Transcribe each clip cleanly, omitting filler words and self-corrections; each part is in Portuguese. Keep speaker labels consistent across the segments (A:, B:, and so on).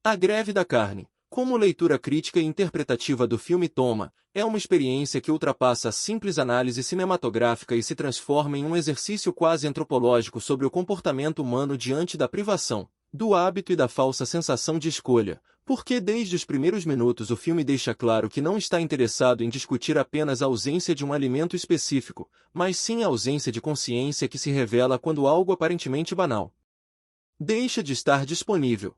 A: A Greve da Carne, como leitura crítica e interpretativa do filme toma, é uma experiência que ultrapassa a simples análise cinematográfica e se transforma em um exercício quase antropológico sobre o comportamento humano diante da privação, do hábito e da falsa sensação de escolha, porque desde os primeiros minutos o filme deixa claro que não está interessado em discutir apenas a ausência de um alimento específico, mas sim a ausência de consciência que se revela quando algo aparentemente banal deixa de estar disponível.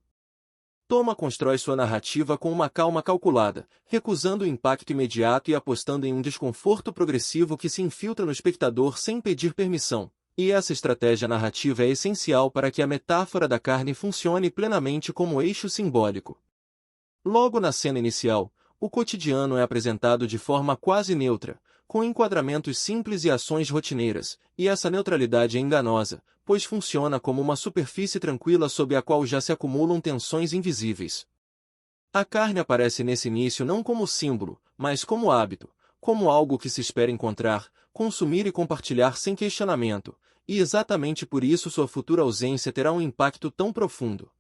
A: Toma constrói sua narrativa com uma calma calculada, recusando o impacto imediato e apostando em um desconforto progressivo que se infiltra no espectador sem pedir permissão. E essa estratégia narrativa é essencial para que a metáfora da carne funcione plenamente como eixo simbólico. Logo na cena inicial, o cotidiano é apresentado de forma quase neutra, com enquadramentos simples e ações rotineiras, e essa neutralidade é enganosa, pois funciona como uma superfície tranquila sob a qual já se acumulam tensões invisíveis. A carne aparece nesse início não como símbolo, mas como hábito, como algo que se espera encontrar, consumir e compartilhar sem questionamento, e exatamente por isso sua futura ausência terá um impacto tão profundo.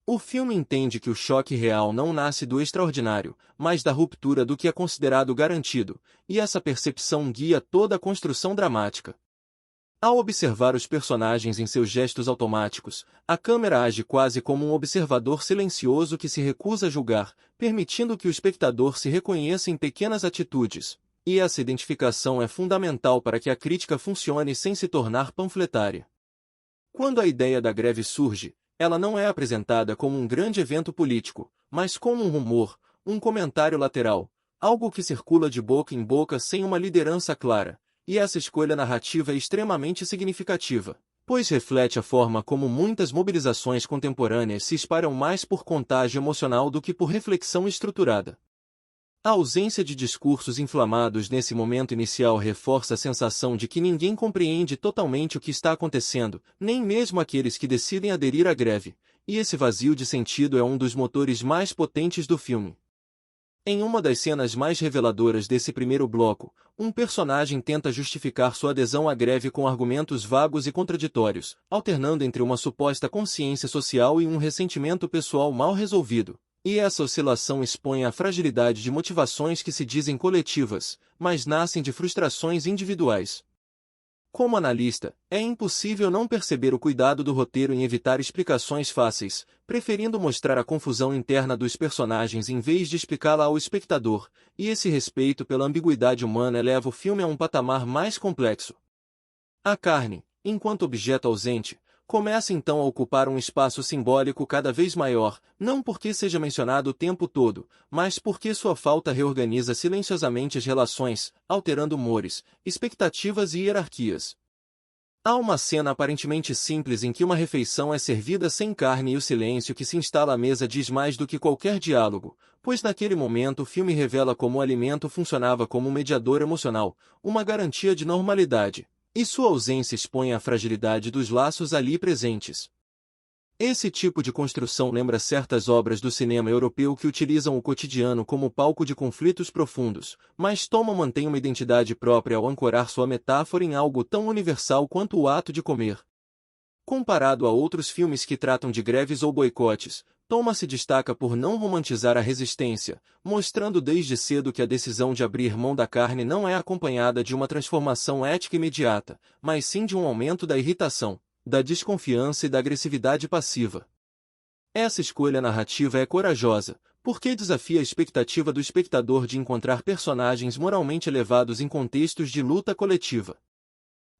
A: O filme entende que o choque real não nasce do extraordinário, mas da ruptura do que é considerado garantido, e essa percepção guia toda a construção dramática. Ao observar os personagens em seus gestos automáticos, a câmera age quase como um observador silencioso que se recusa a julgar, permitindo que o espectador se reconheça em pequenas atitudes, e essa identificação é fundamental para que a crítica funcione sem se tornar panfletária. Quando a ideia da greve surge, ela não é apresentada como um grande evento político, mas como um rumor, um comentário lateral, algo que circula de boca em boca sem uma liderança clara, e essa escolha narrativa é extremamente significativa, pois reflete a forma como muitas mobilizações contemporâneas se espalham mais por contágio emocional do que por reflexão estruturada. A ausência de discursos inflamados nesse momento inicial reforça a sensação de que ninguém compreende totalmente o que está acontecendo, nem mesmo aqueles que decidem aderir à greve, e esse vazio de sentido é um dos motores mais potentes do filme. Em uma das cenas mais reveladoras desse primeiro bloco, um personagem tenta justificar sua adesão à greve com argumentos vagos e contraditórios, alternando entre uma suposta consciência social e um ressentimento pessoal mal resolvido. E essa oscilação expõe a fragilidade de motivações que se dizem coletivas, mas nascem de frustrações individuais. Como analista, é impossível não perceber o cuidado do roteiro em evitar explicações fáceis, preferindo mostrar a confusão interna dos personagens em vez de explicá-la ao espectador, e esse respeito pela ambiguidade humana eleva o filme a um patamar mais complexo. A carne, enquanto objeto ausente, começa então a ocupar um espaço simbólico cada vez maior, não porque seja mencionado o tempo todo, mas porque sua falta reorganiza silenciosamente as relações, alterando humores, expectativas e hierarquias. Há uma cena aparentemente simples em que uma refeição é servida sem carne e o silêncio que se instala à mesa diz mais do que qualquer diálogo, pois naquele momento o filme revela como o alimento funcionava como um mediador emocional, uma garantia de normalidade. E sua ausência expõe a fragilidade dos laços ali presentes. Esse tipo de construção lembra certas obras do cinema europeu que utilizam o cotidiano como palco de conflitos profundos, mas Toma mantém uma identidade própria ao ancorar sua metáfora em algo tão universal quanto o ato de comer. Comparado a outros filmes que tratam de greves ou boicotes, Toma se destaca por não romantizar a resistência, mostrando desde cedo que a decisão de abrir mão da carne não é acompanhada de uma transformação ética imediata, mas sim de um aumento da irritação, da desconfiança e da agressividade passiva. Essa escolha narrativa é corajosa, porque desafia a expectativa do espectador de encontrar personagens moralmente elevados em contextos de luta coletiva.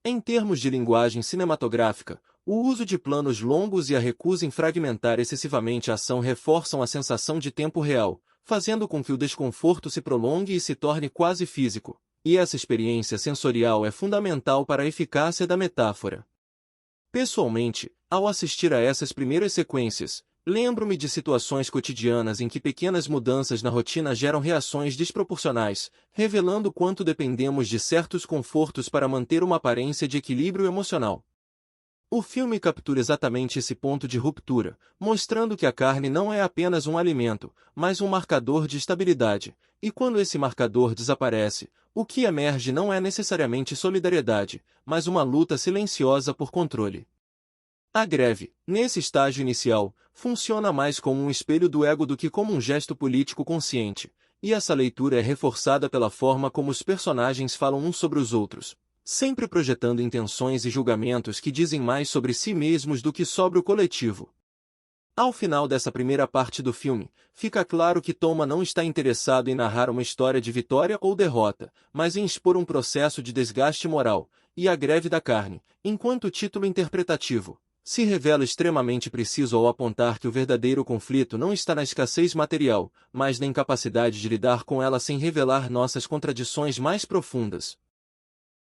A: Em termos de linguagem cinematográfica, o uso de planos longos e a recusa em fragmentar excessivamente a ação reforçam a sensação de tempo real, fazendo com que o desconforto se prolongue e se torne quase físico, e essa experiência sensorial é fundamental para a eficácia da metáfora. Pessoalmente, ao assistir a essas primeiras sequências, lembro-me de situações cotidianas em que pequenas mudanças na rotina geram reações desproporcionais, revelando quanto dependemos de certos confortos para manter uma aparência de equilíbrio emocional. O filme captura exatamente esse ponto de ruptura, mostrando que a carne não é apenas um alimento, mas um marcador de estabilidade, e quando esse marcador desaparece, o que emerge não é necessariamente solidariedade, mas uma luta silenciosa por controle. A greve, nesse estágio inicial, funciona mais como um espelho do ego do que como um gesto político consciente, e essa leitura é reforçada pela forma como os personagens falam uns sobre os outros, sempre projetando intenções e julgamentos que dizem mais sobre si mesmos do que sobre o coletivo. Ao final dessa primeira parte do filme, fica claro que Toma não está interessado em narrar uma história de vitória ou derrota, mas em expor um processo de desgaste moral, e a greve da carne, enquanto título interpretativo, se revela extremamente preciso ao apontar que o verdadeiro conflito não está na escassez material, mas na incapacidade de lidar com ela sem revelar nossas contradições mais profundas.